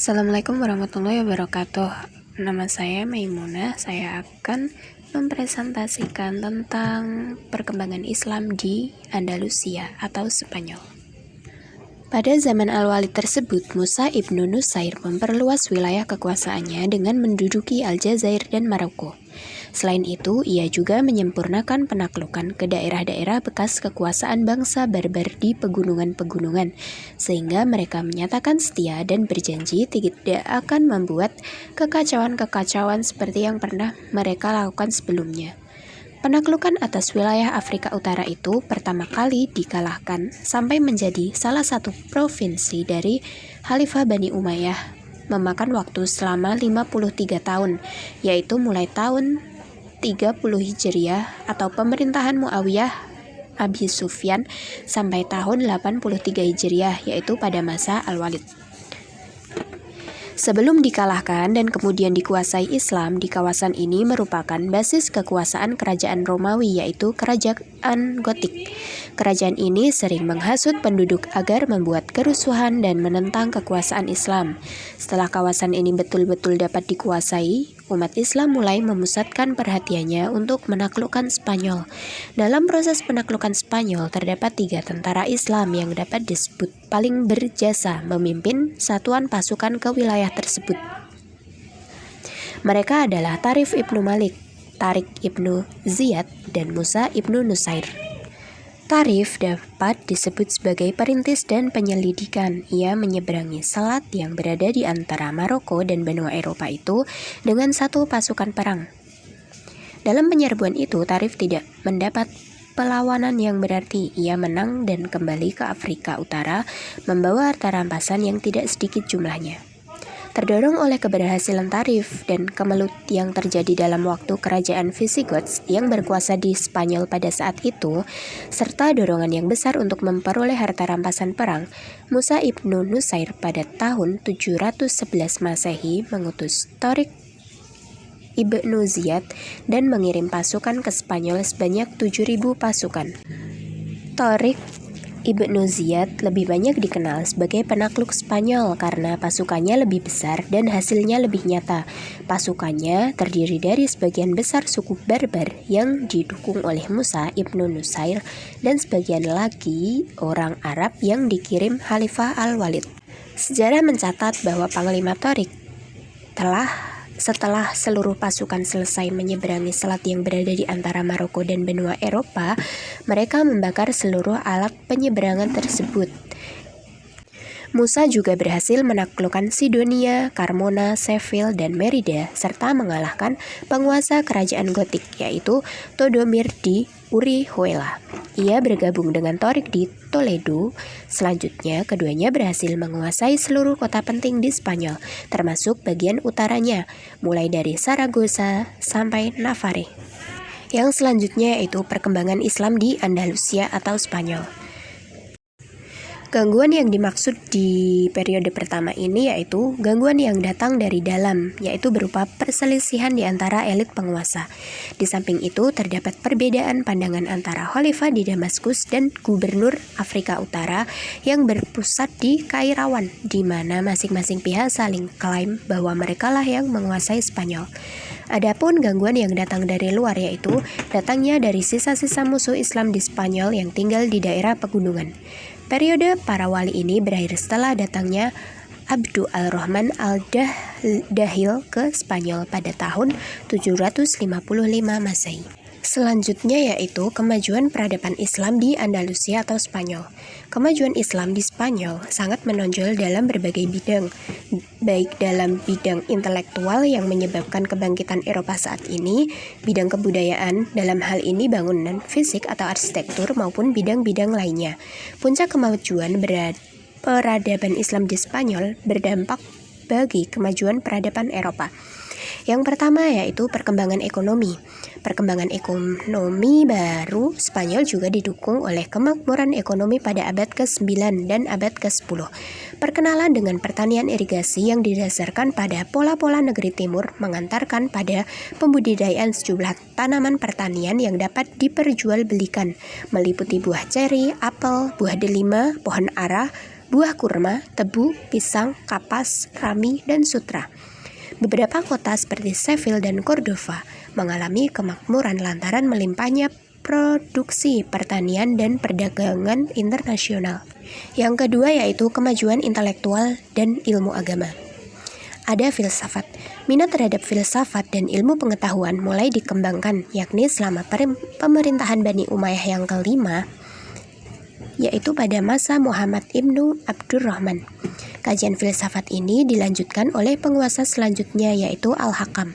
Assalamualaikum warahmatullahi wabarakatuh. Nama saya Maimunah. Saya akan mempresentasikan tentang perkembangan Islam di Andalusia atau Spanyol. Pada zaman Al-Walid tersebut, Musa ibnu Nusair memperluas wilayah kekuasaannya dengan menduduki Aljazair dan Maroko. Selain itu, ia juga menyempurnakan penaklukan ke daerah-daerah bekas kekuasaan bangsa Barbar di pegunungan-pegunungan, sehingga mereka menyatakan setia dan berjanji tidak akan membuat kekacauan-kekacauan seperti yang pernah mereka lakukan sebelumnya. Penaklukan atas wilayah Afrika Utara itu pertama kali dikalahkan sampai menjadi salah satu provinsi dari Khalifah Bani Umayyah, memakan waktu selama 53 tahun, yaitu mulai tahun 30 Hijriah atau pemerintahan Muawiyah Abi Sufyan sampai tahun 83 Hijriah, yaitu pada masa Al-Walid. Sebelum dikalahkan dan kemudian dikuasai Islam, di kawasan ini merupakan basis kekuasaan kerajaan Romawi, yaitu kerajaan Gotik. Kerajaan ini sering menghasut penduduk agar membuat kerusuhan dan menentang kekuasaan Islam. Setelah kawasan ini betul-betul dapat dikuasai, umat Islam mulai memusatkan perhatiannya untuk menaklukkan Spanyol. Dalam proses penaklukan Spanyol, terdapat 3 tentara Islam yang dapat disebut paling berjasa memimpin satuan pasukan ke wilayah tersebut. Mereka adalah Tarif ibnu Malik, Tariq ibnu Ziyad, dan Musa ibnu Nusair. Tarif dapat disebut sebagai perintis dan penyelidikan. Ia menyeberangi selat yang berada di antara Maroko dan benua Eropa itu dengan satu pasukan perang. Dalam penyerbuan itu, Tarif tidak mendapat perlawanan yang berarti. Ia menang dan kembali ke Afrika Utara membawa harta rampasan yang tidak sedikit jumlahnya. Terdorong oleh keberhasilan Tarif dan kemelut yang terjadi dalam waktu kerajaan Visigoths yang berkuasa di Spanyol pada saat itu, serta dorongan yang besar untuk memperoleh harta rampasan perang, Musa ibnu Nusair pada tahun 711 Masehi mengutus Tariq ibnu Ziyad dan mengirim pasukan ke Spanyol sebanyak 7.000 pasukan. Tariq ibnu Ziyad lebih banyak dikenal sebagai penakluk Spanyol karena pasukannya lebih besar dan hasilnya lebih nyata. Pasukannya terdiri dari sebagian besar suku Barbar yang didukung oleh Musa ibnu Nusair dan sebagian lagi orang Arab yang dikirim Khalifah Al-Walid. Sejarah mencatat bahwa Panglima Tariq setelah seluruh pasukan selesai menyeberangi selat yang berada di antara Maroko dan benua Eropa, mereka membakar seluruh alat penyeberangan tersebut. Musa juga berhasil menaklukkan Sidonia, Carmona, Seville, dan Merida, serta mengalahkan penguasa kerajaan Gotik, yaitu Todomir di Orihuela. Ia bergabung dengan Tariq di Toledo. Selanjutnya, keduanya berhasil menguasai seluruh kota penting di Spanyol, termasuk bagian utaranya, mulai dari Saragossa sampai Navarre. Yang selanjutnya yaitu perkembangan Islam di Andalusia atau Spanyol. Gangguan yang dimaksud di periode pertama ini yaitu gangguan yang datang dari dalam, yaitu berupa perselisihan di antara elit penguasa. Di samping itu, terdapat perbedaan pandangan antara khalifah di Damaskus dan gubernur Afrika Utara yang berpusat di Kairawan, di mana masing-masing pihak saling klaim bahwa merekalah yang menguasai Spanyol. Adapun gangguan yang datang dari luar yaitu datangnya dari sisa-sisa musuh Islam di Spanyol yang tinggal di daerah pegunungan. Periode para wali ini berakhir setelah datangnya Abdu al-Rahman al-Dahil ke Spanyol pada tahun 755 Masehi. Selanjutnya yaitu kemajuan peradaban Islam di Andalusia atau Spanyol. Kemajuan Islam di Spanyol sangat menonjol dalam berbagai bidang, baik dalam bidang intelektual yang menyebabkan kebangkitan Eropa saat ini, bidang kebudayaan, dalam hal ini bangunan fisik atau arsitektur, maupun bidang-bidang lainnya. Puncak kemajuan peradaban Islam di Spanyol berdampak bagi kemajuan peradaban Eropa. Yang pertama yaitu perkembangan ekonomi. Perkembangan ekonomi baru Spanyol juga didukung oleh kemakmuran ekonomi pada abad ke-9 dan abad ke-10. Perkenalan dengan pertanian irigasi yang didasarkan pada pola-pola negeri timur mengantarkan pada pembudidayaan sejumlah tanaman pertanian yang dapat diperjualbelikan, meliputi buah ceri, apel, buah delima, pohon ara, buah kurma, tebu, pisang, kapas, rami, dan sutra. Beberapa kota seperti Seville dan Cordova mengalami kemakmuran lantaran melimpahnya produksi pertanian dan perdagangan internasional. Yang kedua yaitu kemajuan intelektual dan ilmu agama. Ada filsafat. Minat terhadap filsafat dan ilmu pengetahuan mulai dikembangkan, yakni selama pemerintahan Bani Umayyah yang kelima, yaitu pada masa Muhammad ibnu Abdurrahman. Kajian filsafat ini dilanjutkan oleh penguasa selanjutnya yaitu Al-Hakam.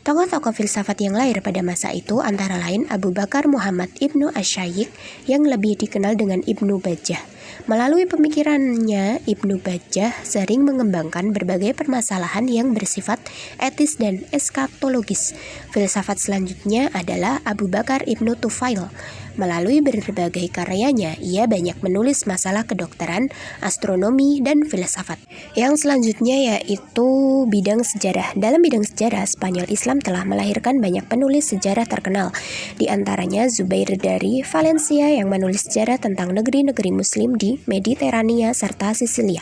Tokoh-tokoh filsafat yang lahir pada masa itu antara lain Abu Bakar Muhammad ibnu Asy-Syaikh yang lebih dikenal dengan Ibnu Bajjah. Melalui pemikirannya, Ibnu Bajjah sering mengembangkan berbagai permasalahan yang bersifat etis dan eskatologis. Filsafat selanjutnya adalah Abu Bakar ibnu Tufail. Melalui berbagai karyanya, ia banyak menulis masalah kedokteran, astronomi, dan filsafat. Yang selanjutnya yaitu bidang sejarah. Dalam bidang sejarah, Spanyol Islam telah melahirkan banyak penulis sejarah terkenal. Di antaranya Zubair dari Valencia yang menulis sejarah tentang negeri-negeri Muslim di Mediterania serta Sisilia.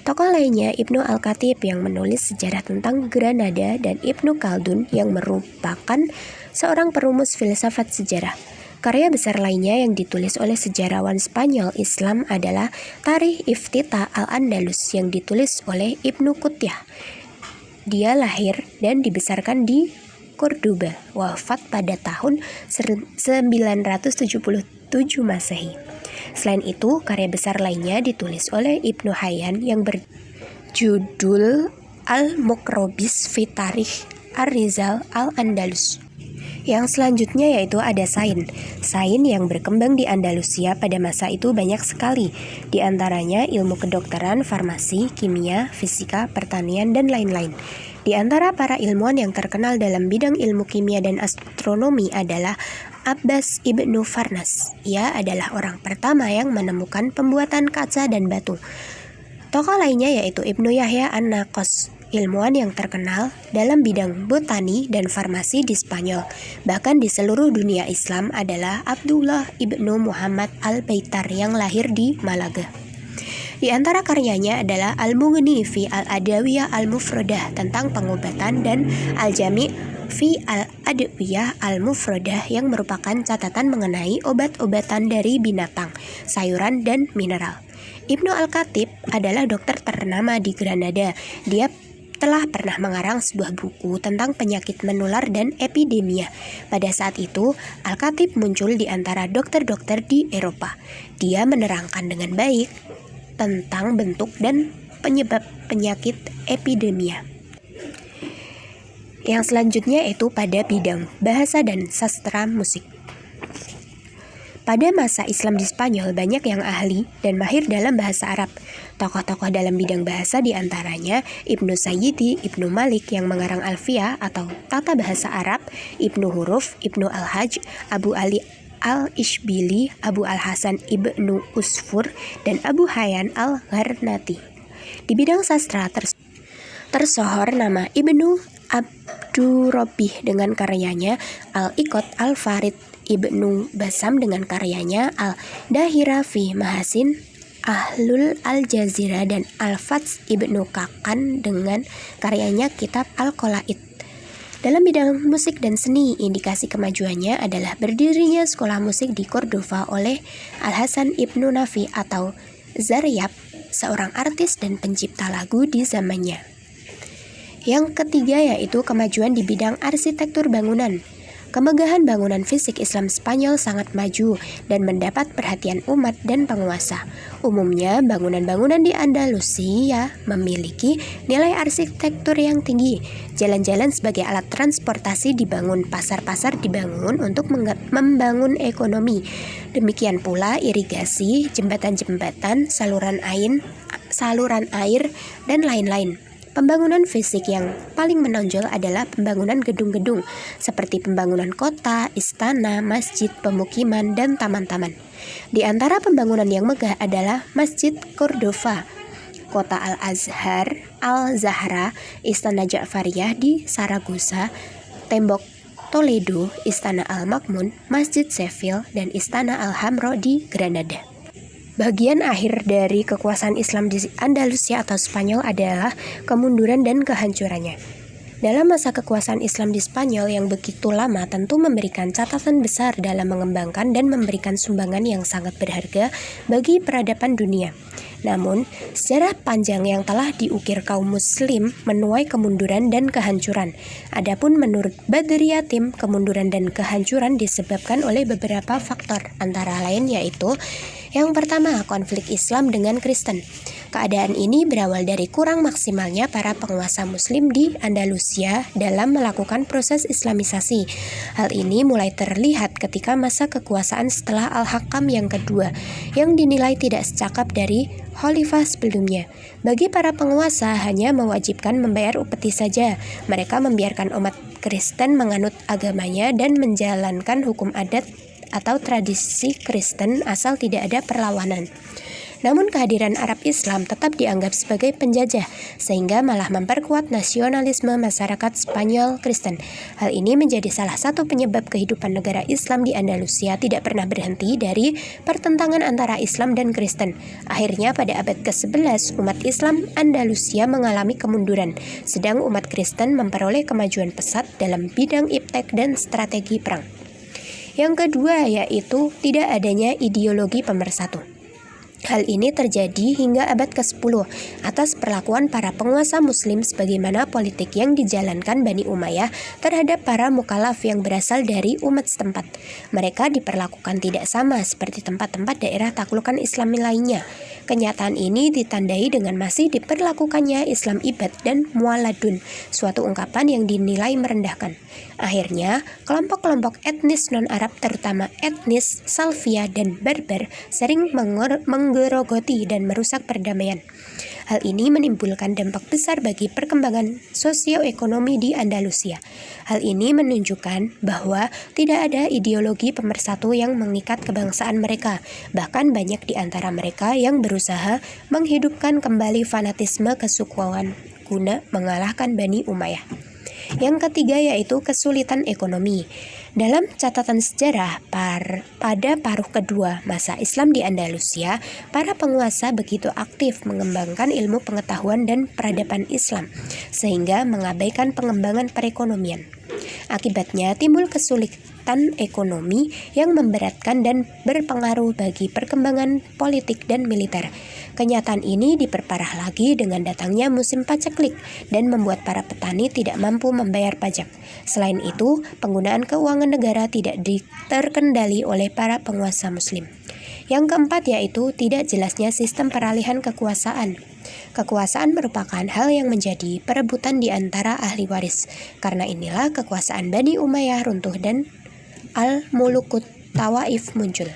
Tokoh lainnya Ibnu Al-Khatib yang menulis sejarah tentang Granada dan Ibnu Khaldun yang merupakan seorang perumus filsafat sejarah. Karya besar lainnya yang ditulis oleh sejarawan Spanyol Islam adalah Tarikh Iftitah Al-Andalus yang ditulis oleh Ibnu Qutiyah. Dia lahir dan dibesarkan di Cordoba, wafat pada tahun 977 Masehi. Selain itu, karya besar lainnya ditulis oleh Ibnu Hayyan yang berjudul Al-Muqrobis fi Tarikh Ar-Rizal Al-Andalus. Yang selanjutnya yaitu ada sains. Sains yang berkembang di Andalusia pada masa itu banyak sekali. Di antaranya ilmu kedokteran, farmasi, kimia, fisika, pertanian, dan lain-lain. Di antara para ilmuwan yang terkenal dalam bidang ilmu kimia dan astronomi adalah Abbas ibnu Farnas. Ia adalah orang pertama yang menemukan pembuatan kaca dan batu. Tokoh lainnya yaitu Ibnu Yahya An-Naqas, ilmuwan yang terkenal dalam bidang botani dan farmasi di Spanyol. Bahkan di seluruh dunia Islam adalah Abdullah ibnu Muhammad Al-Baitar yang lahir di Malaga. Di antara karyanya adalah Al-Mughni fi Al-Adawiyah Al-Mufradah tentang pengobatan dan Al-Jami' fi Al-Adwiyah Al-Mufradah yang merupakan catatan mengenai obat-obatan dari binatang, sayuran, dan mineral. Ibnu Al-Khatib adalah dokter ternama di Granada. Dia telah pernah mengarang sebuah buku tentang penyakit menular dan epidemia. Pada saat itu, Al-Khatib muncul di antara dokter-dokter di Eropa. Dia menerangkan dengan baik tentang bentuk dan penyebab penyakit epidemia. Yang selanjutnya yaitu pada bidang bahasa dan sastra musik. Pada masa Islam di Spanyol banyak yang ahli dan mahir dalam bahasa Arab. Tokoh-tokoh dalam bidang bahasa diantaranya Ibnu Sayyidi, Ibnu Malik yang mengarang Alfiyah atau tata bahasa Arab, Ibnu Huruf, Ibnu Al-Hajj, Abu Ali Al-Ishbili, Abu Al-Hasan Ibnu Usfur, dan Abu Hayyan Al-Gharnati. Di bidang sastra tersohor nama Ibnu Abdurrabbih dengan karyanya Al-Iqad, Al-Farid Ibnu Basam dengan karyanya Al-Dahira fi Mahasin Ahlul Al-Jazira, dan Al-Fats Ibnu Kakan dengan karyanya Kitab Al-Qolaid. Dalam bidang musik dan seni, indikasi kemajuannya adalah berdirinya sekolah musik di Cordova oleh Al-Hasan Ibnu Nafi atau Zaryab, seorang artis dan pencipta lagu di zamannya. Yang ketiga yaitu kemajuan di bidang arsitektur bangunan. Kemegahan bangunan fisik Islam Spanyol sangat maju dan mendapat perhatian umat dan penguasa. Umumnya, bangunan-bangunan di Andalusia memiliki nilai arsitektur yang tinggi. Jalan-jalan sebagai alat transportasi dibangun, pasar-pasar dibangun untuk membangun ekonomi. Demikian pula irigasi, jembatan-jembatan, saluran air, dan lain-lain. Pembangunan fisik yang paling menonjol adalah pembangunan gedung-gedung seperti pembangunan kota, istana, masjid, pemukiman, dan taman-taman. Di antara pembangunan yang megah adalah Masjid Cordova, Kota Al-Azhar, Al-Zahra, Istana Ja'fariyah di Saragossa, Tembok Toledo, Istana Al-Makmun, Masjid Seville, dan Istana Al-Hamra di Granada. Bagian akhir dari kekuasaan Islam di Andalusia atau Spanyol adalah kemunduran dan kehancurannya. Dalam masa kekuasaan Islam di Spanyol yang begitu lama tentu memberikan catatan besar dalam mengembangkan dan memberikan sumbangan yang sangat berharga bagi peradaban dunia. Namun, sejarah panjang yang telah diukir kaum muslim menuai kemunduran dan kehancuran. Adapun menurut Badri Yatim, kemunduran dan kehancuran disebabkan oleh beberapa faktor, antara lain yaitu yang pertama, konflik Islam dengan Kristen. Keadaan ini berawal dari kurang maksimalnya para penguasa muslim di Andalusia dalam melakukan proses islamisasi. Hal ini mulai terlihat ketika masa kekuasaan setelah Al-Hakam yang kedua, yang dinilai tidak secakap dari khalifah sebelumnya. Bagi para penguasa hanya mewajibkan membayar upeti saja. Mereka membiarkan umat Kristen menganut agamanya dan menjalankan hukum adat atau tradisi Kristen asal tidak ada perlawanan. Namun kehadiran Arab Islam tetap dianggap sebagai penjajah, sehingga malah memperkuat nasionalisme masyarakat Spanyol Kristen. Hal ini menjadi salah satu penyebab kehidupan negara Islam di Andalusia tidak pernah berhenti dari pertentangan antara Islam dan Kristen. Akhirnya pada abad ke-11, umat Islam Andalusia mengalami kemunduran, sedang umat Kristen memperoleh kemajuan pesat dalam bidang iptek dan strategi perang. Yang kedua yaitu tidak adanya ideologi pemersatu. Hal ini terjadi hingga abad ke-10 atas perlakuan para penguasa muslim sebagaimana politik yang dijalankan Bani Umayyah terhadap para mukallaf yang berasal dari umat setempat. Mereka diperlakukan tidak sama seperti tempat-tempat daerah taklukan Islami lainnya. Kenyataan ini ditandai dengan masih diperlakukannya Islam ibad dan mualadun, suatu ungkapan yang dinilai merendahkan. Akhirnya, kelompok-kelompok etnis non-Arab terutama etnis Salvia dan Berber sering menggerogoti dan merusak perdamaian. Hal ini menimbulkan dampak besar bagi perkembangan sosioekonomi di Andalusia. Hal ini menunjukkan bahwa tidak ada ideologi pemersatu yang mengikat kebangsaan mereka. Bahkan banyak di antara mereka yang berusaha menghidupkan kembali fanatisme kesukuan guna mengalahkan Bani Umayyah. Yang ketiga yaitu kesulitan ekonomi. Dalam catatan sejarah, pada paruh kedua masa Islam di Andalusia, para penguasa begitu aktif mengembangkan ilmu pengetahuan dan peradaban Islam, sehingga mengabaikan pengembangan perekonomian. Akibatnya timbul kesulitan ekonomi yang memberatkan dan berpengaruh bagi perkembangan politik dan militer. Kenyataan ini diperparah lagi dengan datangnya musim paceklik dan membuat para petani tidak mampu membayar pajak. Selain itu, penggunaan keuangan negara tidak terkendali oleh para penguasa muslim. Yang keempat yaitu tidak jelasnya sistem peralihan kekuasaan. Kekuasaan merupakan hal yang menjadi perebutan di antara ahli waris. Karena inilah kekuasaan Bani Umayyah runtuh dan Al-Mulukut Tawaif muncul.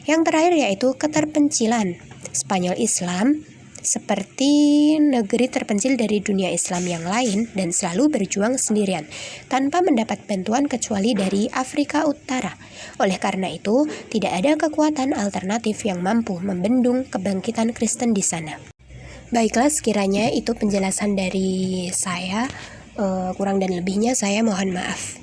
Yang terakhir yaitu keterpencilan. Spanyol Islam seperti negeri terpencil dari dunia Islam yang lain dan selalu berjuang sendirian tanpa mendapat bantuan kecuali dari Afrika Utara. Oleh karena itu, tidak ada kekuatan alternatif yang mampu membendung kebangkitan Kristen di sana. Baiklah, sekiranya itu penjelasan dari saya. Kurang dan lebihnya saya mohon maaf.